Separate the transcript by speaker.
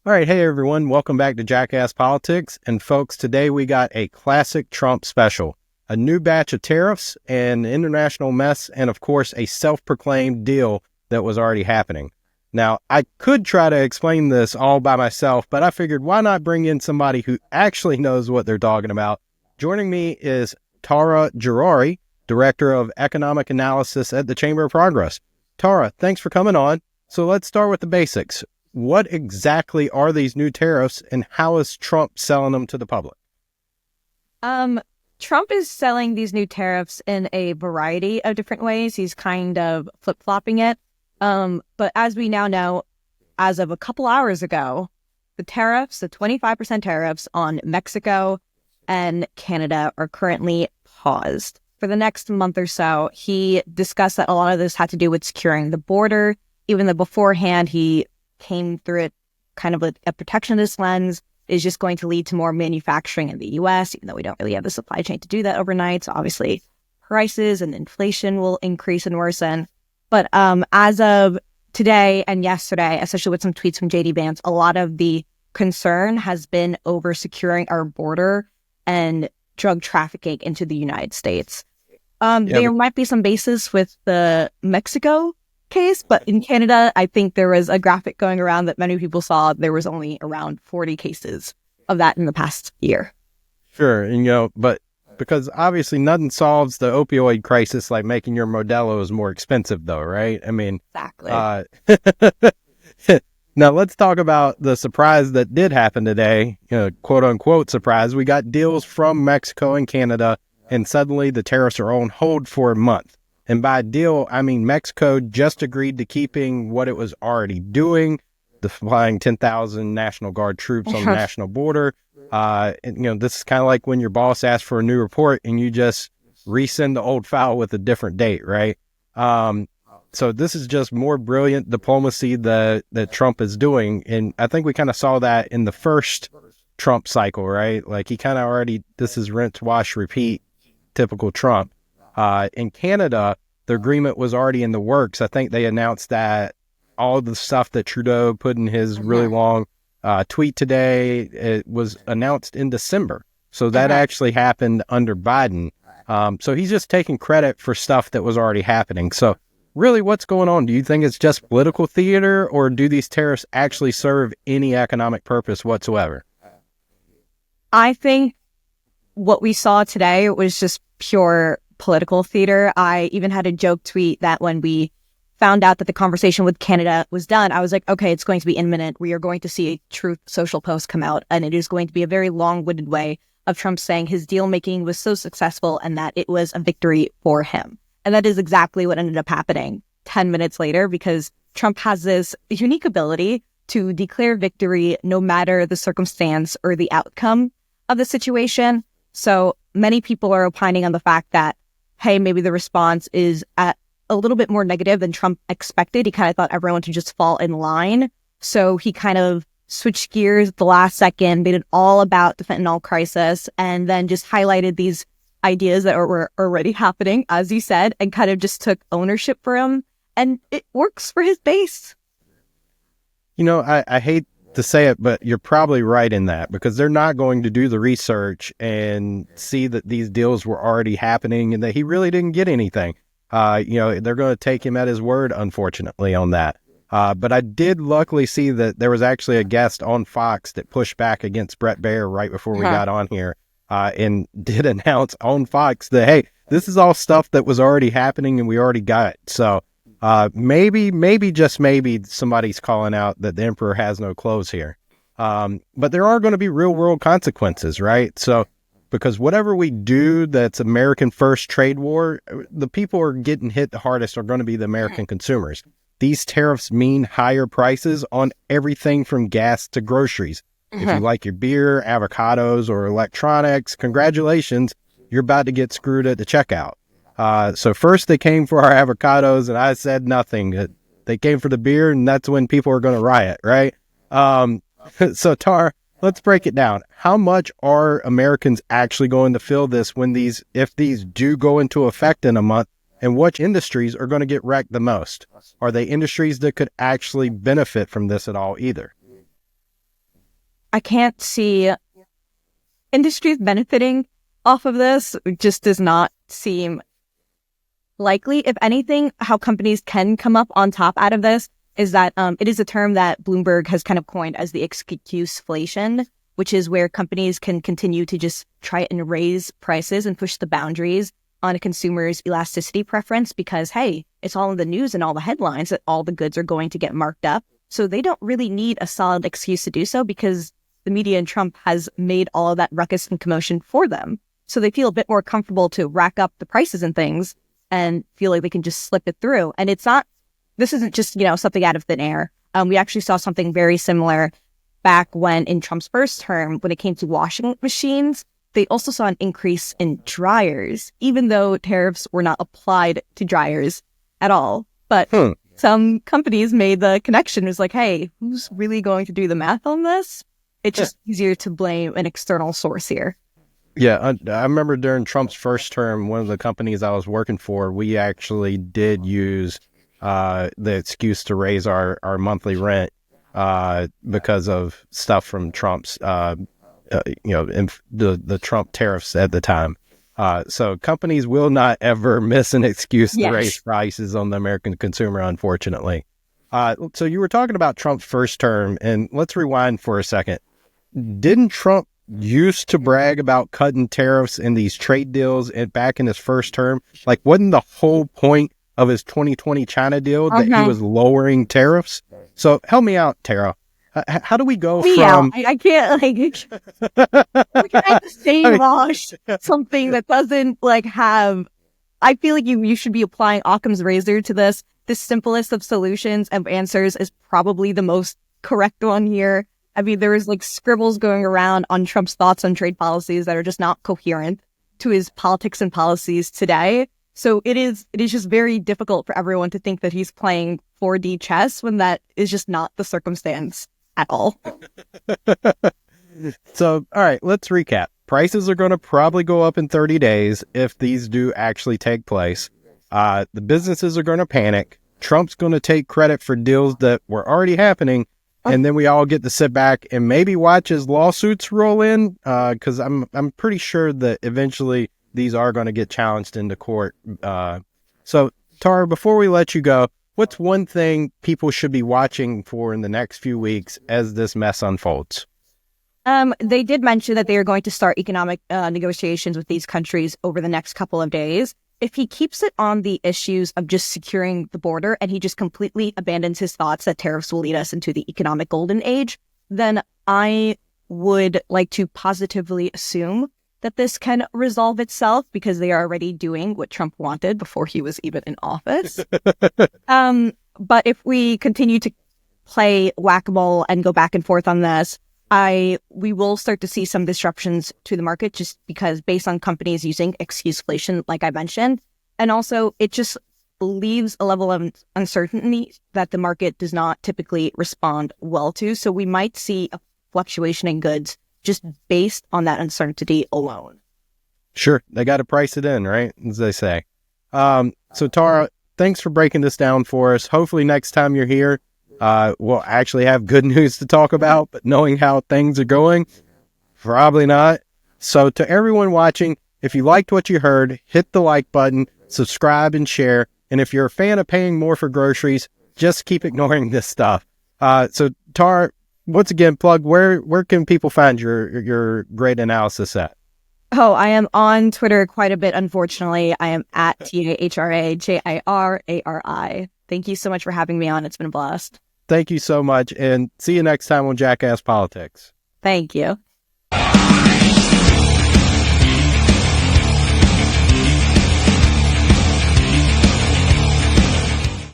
Speaker 1: All right, hey everyone, welcome back to Jackass Politics. And folks, today we got a classic Trump special, a new batch of tariffs, an international mess, and of course a self-proclaimed deal that was already happening. Now, I could try to explain this all by myself, but I figured why not bring in somebody who actually knows what they're talking about. Joining me is Tahra Jirari, Director of Economic Analysis at the Chamber of Progress. Tahra, thanks for coming on. So let's start with the basics. What exactly are these new tariffs and how is Trump selling them to the public?
Speaker 2: Trump is selling these new tariffs in a variety of different ways. He's kind of flip-flopping it. But as we now know, as of a couple hours ago, the 25% tariffs on Mexico and Canada are currently paused. For the next month or so, he discussed that a lot of this had to do with securing the border, even though beforehand he came through it kind of a protectionist lens, is just going to lead to more manufacturing in the U.S., even though we don't really have the supply chain to do that overnight. So obviously prices and inflation will increase and worsen. But as of today and yesterday, especially with some tweets from JD Vance, a lot of the concern has been over securing our border and drug trafficking into the United States. There might be some basis with the Mexico case, but in Canada, I think there was a graphic going around that many people saw. There was only around 40 cases of that in the past year.
Speaker 1: Sure, and but because obviously nothing solves the opioid crisis like making your Modelo's more expensive, though, right? I mean,
Speaker 2: exactly.
Speaker 1: Now let's talk about the surprise that did happen today. Quote unquote surprise. We got deals from Mexico and Canada, and suddenly the tariffs are on hold for a month. And by deal, I mean Mexico just agreed to keeping what it was already doing, flying 10,000 National Guard troops on the national border. This is kind of like when your boss asks for a new report and you just resend the old file with a different date, right? So this is just more brilliant diplomacy that Trump is doing. And I think we kind of saw that in the first Trump cycle, right? Like he kind of already, this is rinse, wash, repeat, typical Trump. In Canada, the agreement was already in the works. I think they announced that all the stuff that Trudeau put in his really long tweet today, it was announced in December. So that actually happened under Biden. So he's just taking credit for stuff that was already happening. So really, what's going on? Do you think it's just political theater, or do these tariffs actually serve any economic purpose whatsoever?
Speaker 2: I think what we saw today was just pure political theater. I even had a joke tweet that when we found out that the conversation with Canada was done, I was like, okay, it's going to be imminent. We are going to see a Truth Social post come out, and it is going to be a very long-winded way of Trump saying his deal-making was so successful and that it was a victory for him. And that is exactly what ended up happening 10 minutes later, because Trump has this unique ability to declare victory no matter the circumstance or the outcome of the situation. So many people are opining on the fact that, hey, maybe the response is a little bit more negative than Trump expected. He kind of thought everyone would just fall in line. So he kind of switched gears at the last second, made it all about the fentanyl crisis, and then just highlighted these ideas that were already happening, as you said, and kind of just took ownership for him. And it works for his base.
Speaker 1: I hate to say it, but you're probably right in that, because they're not going to do the research and see that these deals were already happening and that he really didn't get anything. They're going to take him at his word, unfortunately, on that. But I did luckily see that there was actually a guest on Fox that pushed back against Bret Baier right before we got on here, and did announce on Fox that, hey, this is all stuff that was already happening and we already got it. So maybe, just maybe somebody's calling out that the emperor has no clothes here. But there are going to be real world consequences, right? So, because whatever we do that's American first trade war, the people who are getting hit the hardest are going to be the American consumers. These tariffs mean higher prices on everything from gas to groceries. If you like your beer, avocados, or electronics, congratulations, you're about to get screwed at the checkout. So first they came for our avocados and I said nothing. They came for the beer, and that's when people are going to riot, right? So Tar, let's break it down. How much are Americans actually going to feel this if these do go into effect in a month, and which industries are going to get wrecked the most? Are they industries that could actually benefit from this at all either?
Speaker 2: I can't see industries benefiting off of this. It just does not seem likely. If anything, how companies can come up on top out of this is that it is a term that Bloomberg has kind of coined as the excuseflation, which is where companies can continue to just try and raise prices and push the boundaries on a consumer's elasticity preference because, hey, it's all in the news and all the headlines that all the goods are going to get marked up. So they don't really need a solid excuse to do so because the media and Trump has made all of that ruckus and commotion for them. So they feel a bit more comfortable to rack up the prices and things and feel like they can just slip it through. And this isn't just, something out of thin air. We actually saw something very similar back when in Trump's first term, when it came to washing machines. They also saw an increase in dryers, even though tariffs were not applied to dryers at all. But some companies made the connection. It was like, hey, who's really going to do the math on this? It's just easier to blame an external source here.
Speaker 1: Yeah, I remember during Trump's first term, one of the companies I was working for, we actually did use the excuse to raise our monthly rent because of stuff from Trump's the Trump tariffs at the time. So companies will not ever miss an excuse to raise prices on the American consumer, unfortunately. So you were talking about Trump's first term, and let's rewind for a second. Didn't Trump used to brag about cutting tariffs in these trade deals back in his first term? Like, wasn't the whole point of his 2020 China deal that he was lowering tariffs? So help me out, Tara. How do we go from...
Speaker 2: I can't, we're trying to say wash something that doesn't, have... I feel like you should be applying Occam's razor to this. The simplest of solutions and answers is probably the most correct one here. I mean, there is, scribbles going around on Trump's thoughts on trade policies that are just not coherent to his politics and policies today. So it is just very difficult for everyone to think that he's playing 4D chess when that is just not the circumstance at all.
Speaker 1: So, all right, let's recap. Prices are going to probably go up in 30 days if these do actually take place. The businesses are going to panic. Trump's going to take credit for deals that were already happening. And then we all get to sit back and maybe watch as lawsuits roll in, because I'm pretty sure that eventually these are going to get challenged into court. So, Tahra, before we let you go, what's one thing people should be watching for in the next few weeks as this mess unfolds?
Speaker 2: They did mention that they are going to start economic negotiations with these countries over the next couple of days. If he keeps it on the issues of just securing the border and he just completely abandons his thoughts that tariffs will lead us into the economic golden age, then I would like to positively assume that this can resolve itself because they are already doing what Trump wanted before he was even in office. But if we continue to play whack-a-mole and go back and forth on this, we will start to see some disruptions to the market just because based on companies using excuseflation, like I mentioned. And also it just leaves a level of uncertainty that the market does not typically respond well to. So we might see a fluctuation in goods just based on that uncertainty alone.
Speaker 1: Sure. They got to price it in, right? As they say. So Tahra, thanks for breaking this down for us. Hopefully next time you're here, we'll actually have good news to talk about, but knowing how things are going, probably not. So to everyone watching, if you liked what you heard, hit the like button, subscribe and share. And if you're a fan of paying more for groceries, just keep ignoring this stuff. So Tahra, once again, plug where can people find your great analysis at?
Speaker 2: Oh, I am on Twitter quite a bit, unfortunately. I am at TAHRAJIRARI. Thank you so much for having me on. It's been a blast.
Speaker 1: Thank you so much, and see you next time on Jackass Politics.
Speaker 2: Thank you.